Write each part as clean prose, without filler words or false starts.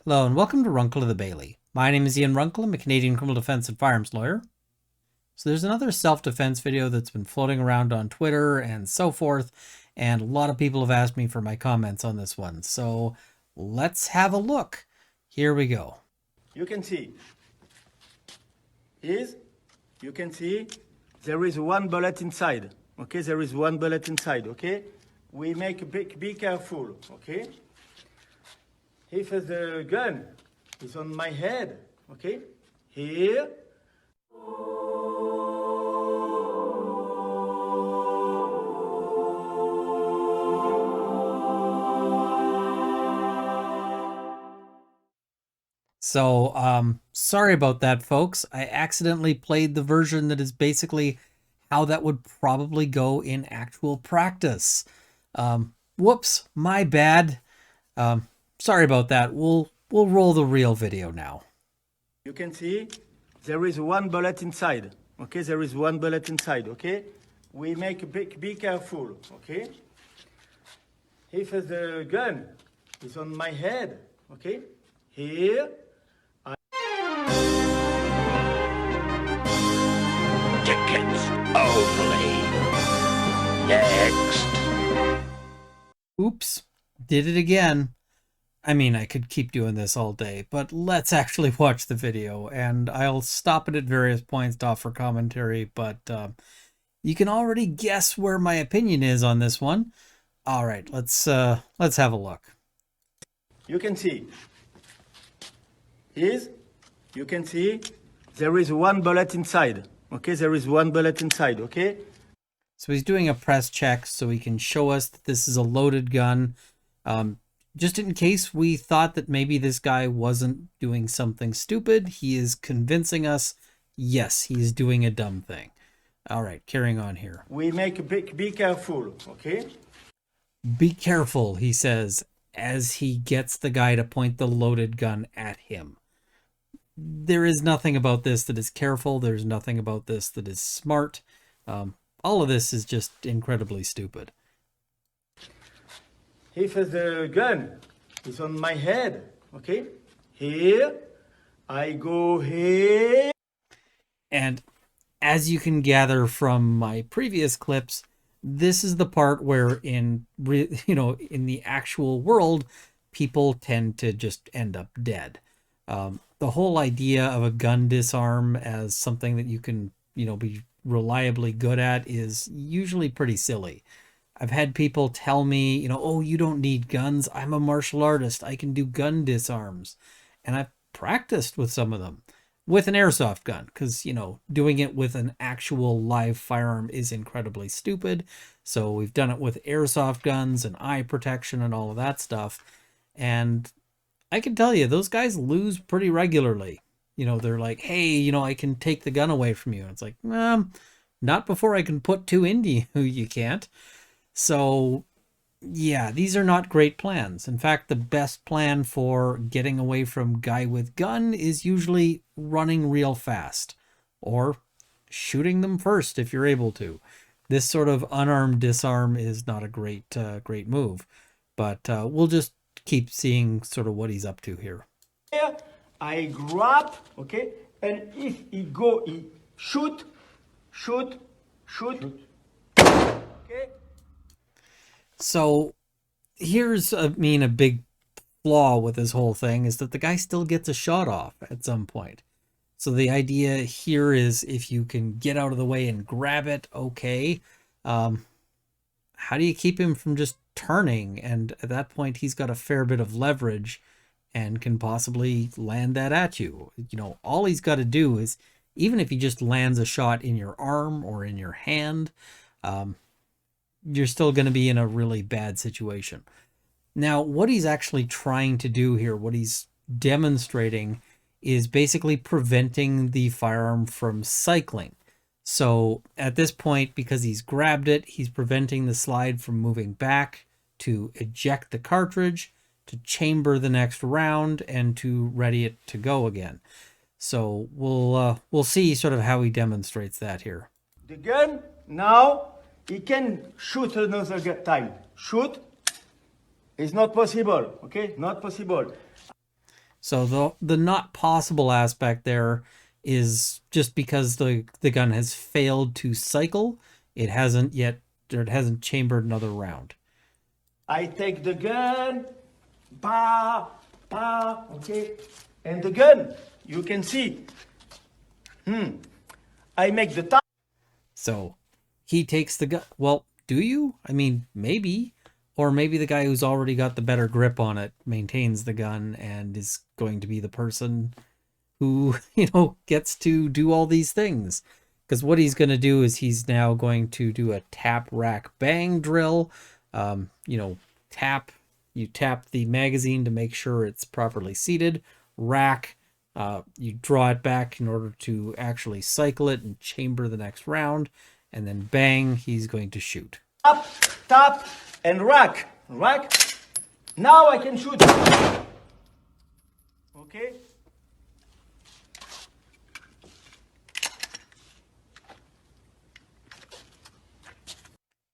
Hello and welcome to Runkle of the Bailey. My name is Ian Runkle. I'm a Canadian criminal defense and firearms lawyer. So there's another self-defense video that's been floating around on Twitter and so forth, and a lot of people have asked me for my comments on this one. So let's have a look. Here we go. You can see you can see there is one bullet inside. Okay, there is one bullet inside. Okay, we make be careful. Okay, if the gun is on my head, okay, here. So, sorry about that, folks. I accidentally played the version that is basically how that would probably go in actual practice. Whoops, my bad. Sorry about that. We'll roll the real video now. You can see there is one bullet inside. Okay, there is one bullet inside. Okay, we make be careful. Okay, if the gun is on my head, okay, here. Tickets only. Next. Oops, did it again. I mean, I could keep doing this all day, but let's actually watch the video, and I'll stop it at various points to offer commentary, but you can already guess where my opinion is on this one. All right, let's have a look. You can see you can see there is one bullet inside. Okay, there is one bullet inside. Okay, so he's doing a press check so he can show us that this is a loaded gun. Just in case we thought that maybe this guy wasn't doing something stupid, he is convincing us, yes, he's doing a dumb thing. All right, carrying on here. We make be careful, okay? Be careful, he says, as he gets the guy to point the loaded gun at him. There is nothing about this that is careful. There's nothing about this that is smart. All of this is just incredibly stupid. If the gun is on my head, okay, here, I go here. And as you can gather from my previous clips, this is the part where in the actual world, people tend to just end up dead. The whole idea of a gun disarm as something that you can, be reliably good at is usually pretty silly. I've had people tell me, oh, you don't need guns. I'm a martial artist. I can do gun disarms. And I've practiced with some of them with an airsoft gun because, doing it with an actual live firearm is incredibly stupid. So we've done it with airsoft guns and eye protection and all of that stuff. And I can tell you, those guys lose pretty regularly. They're like, hey, I can take the gun away from you. And it's like, not before I can put two into you. You can't. So, yeah, these are not great plans. In fact, the best plan for getting away from guy with gun is usually running real fast or shooting them first if you're able to. This sort of unarmed disarm is not a great move, but we'll just keep seeing sort of what he's up to here. Here, I grab, okay, and if he shoot, okay. So here's a big flaw with this whole thing is that the guy still gets a shot off at some point. So the idea here is if you can get out of the way and grab it, okay. How do you keep him from just turning? And at that point, he's got a fair bit of leverage and can possibly land that at you. All he's got to do is, even if he just lands a shot in your arm or in your hand, you're still going to be in a really bad situation. Now, what he's actually trying to do here, what he's demonstrating, is basically preventing the firearm from cycling. So at this point, because he's grabbed it, he's preventing the slide from moving back to eject the cartridge, to chamber the next round, and to ready it to go again. So we'll see sort of how he demonstrates that here. The gun now. He can shoot another time. Shoot is not possible, okay? Not possible. So the not possible aspect there is just because the gun has failed to cycle, it hasn't yet, or it hasn't chambered another round. I take the gun, pa, pa, okay? And the gun, you can see. I make the top. So he takes the gun. Well, do you? I mean, maybe. Or maybe the guy who's already got the better grip on it maintains the gun and is going to be the person who, gets to do all these things. Because what he's going to do is he's now going to do a tap, rack, bang drill. You tap the magazine to make sure it's properly seated. Rack, you draw it back in order to actually cycle it and chamber the next round. And then bang, he's going to shoot. Tap, tap, and rack. Rack. Now I can shoot. Okay?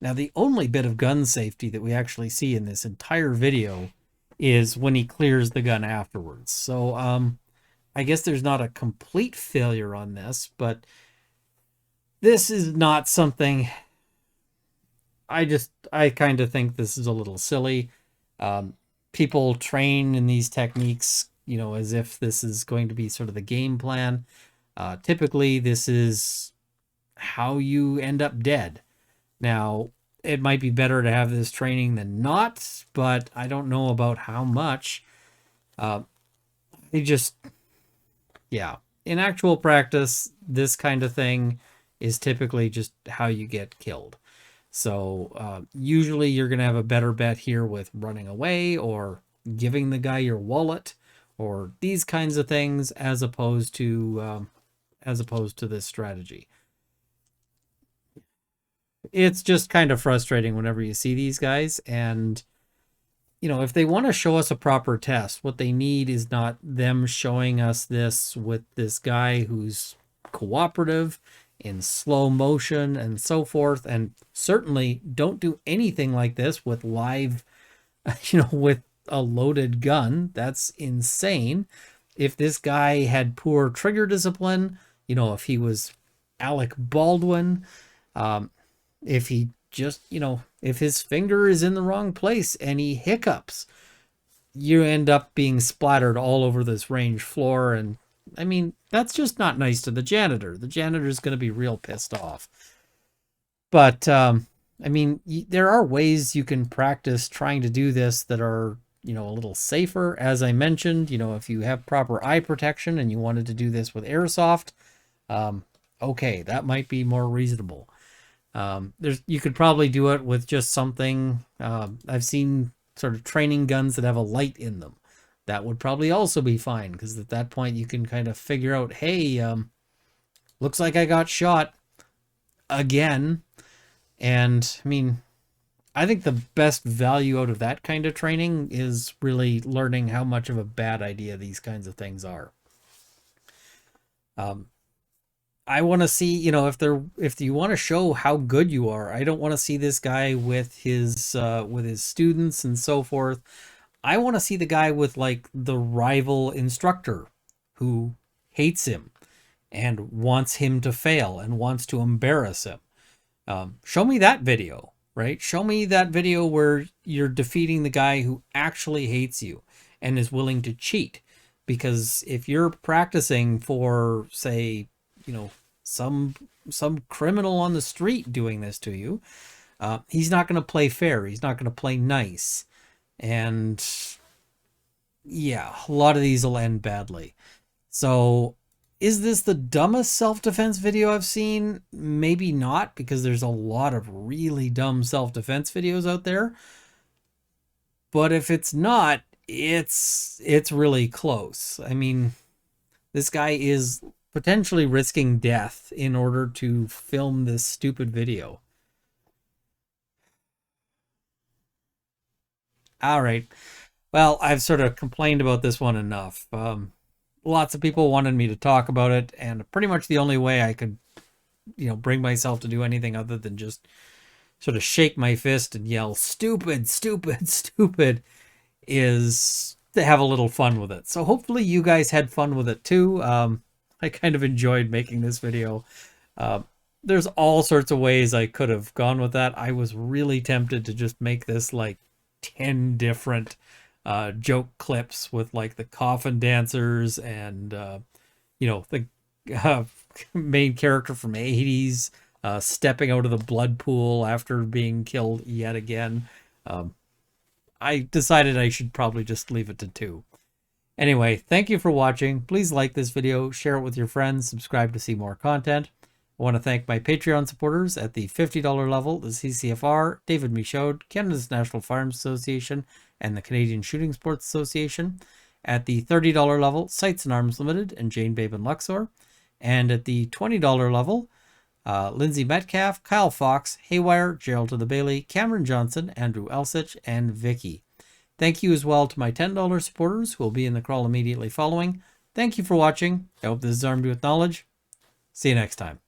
Now, the only bit of gun safety that we actually see in this entire video is when he clears the gun afterwards. So, I guess there's not a complete failure on this, but this is not something... I kind of think this is a little silly. People train in these techniques, as if this is going to be sort of the game plan. Typically, this is how you end up dead. Now, it might be better to have this training than not, but I don't know about how much. In actual practice, this kind of thing is typically just how you get killed. So usually you're going to have a better bet here with running away or giving the guy your wallet or these kinds of things as opposed to this strategy. It's just kind of frustrating whenever you see these guys. And, if they want to show us a proper test, what they need is not them showing us this with this guy who's cooperative in slow motion and so forth. And certainly don't do anything like this with live, with a loaded gun. That's insane. If this guy had poor trigger discipline, if he was Alec Baldwin, if he just, if his finger is in the wrong place and he hiccups, you end up being splattered all over this range floor. And I mean, that's just not nice to the janitor. The janitor's going to be real pissed off. But, I mean, there are ways you can practice trying to do this that are, a little safer. As I mentioned, if you have proper eye protection and you wanted to do this with airsoft, okay, that might be more reasonable. You could probably do it with just something. I've seen sort of training guns that have a light in them. That would probably also be fine, because at that point you can kind of figure out, hey, looks like I got shot again. And I mean, I think the best value out of that kind of training is really learning how much of a bad idea these kinds of things are. I want to see, if you want to show how good you are, I don't want to see this guy with his students and so forth. I want to see the guy with like the rival instructor who hates him and wants him to fail and wants to embarrass him. Show me that video, right? Show me that video where you're defeating the guy who actually hates you and is willing to cheat. Because if you're practicing for, say, some criminal on the street doing this to you, he's not going to play fair. He's not going to play nice. And yeah, a lot of these will end badly. So is this the dumbest self-defense video I've seen? Maybe not, because there's a lot of really dumb self-defense videos out there. But if it's not, it's really close. I mean, this guy is potentially risking death in order to film this stupid video. All right. Well, I've sort of complained about this one enough. Lots of people wanted me to talk about it, and pretty much the only way I could, bring myself to do anything other than just sort of shake my fist and yell, stupid, stupid, stupid, is to have a little fun with it. So hopefully you guys had fun with it too. I kind of enjoyed making this video. There's all sorts of ways I could have gone with that. I was really tempted to just make this like 10 different joke clips with like the coffin dancers and the main character from Hades stepping out of the blood pool after being killed yet again. I decided I should probably just leave it to 2. Anyway, thank you for watching. Please like this video, share it with your friends, subscribe to see more content. I want to thank my Patreon supporters at the $50 level, the CCFR, David Michaud, Canada's National Firearms Association, and the Canadian Shooting Sports Association. At the $30 level, Sights and Arms Limited and Jane Babe and Luxor. And at the $20 level, Lindsay Metcalf, Kyle Fox, Haywire, Gerald to the Bailey, Cameron Johnson, Andrew Elsich, and Vicky. Thank you as well to my $10 supporters who will be in the crawl immediately following. Thank you for watching. I hope this has armed you with knowledge. See you next time.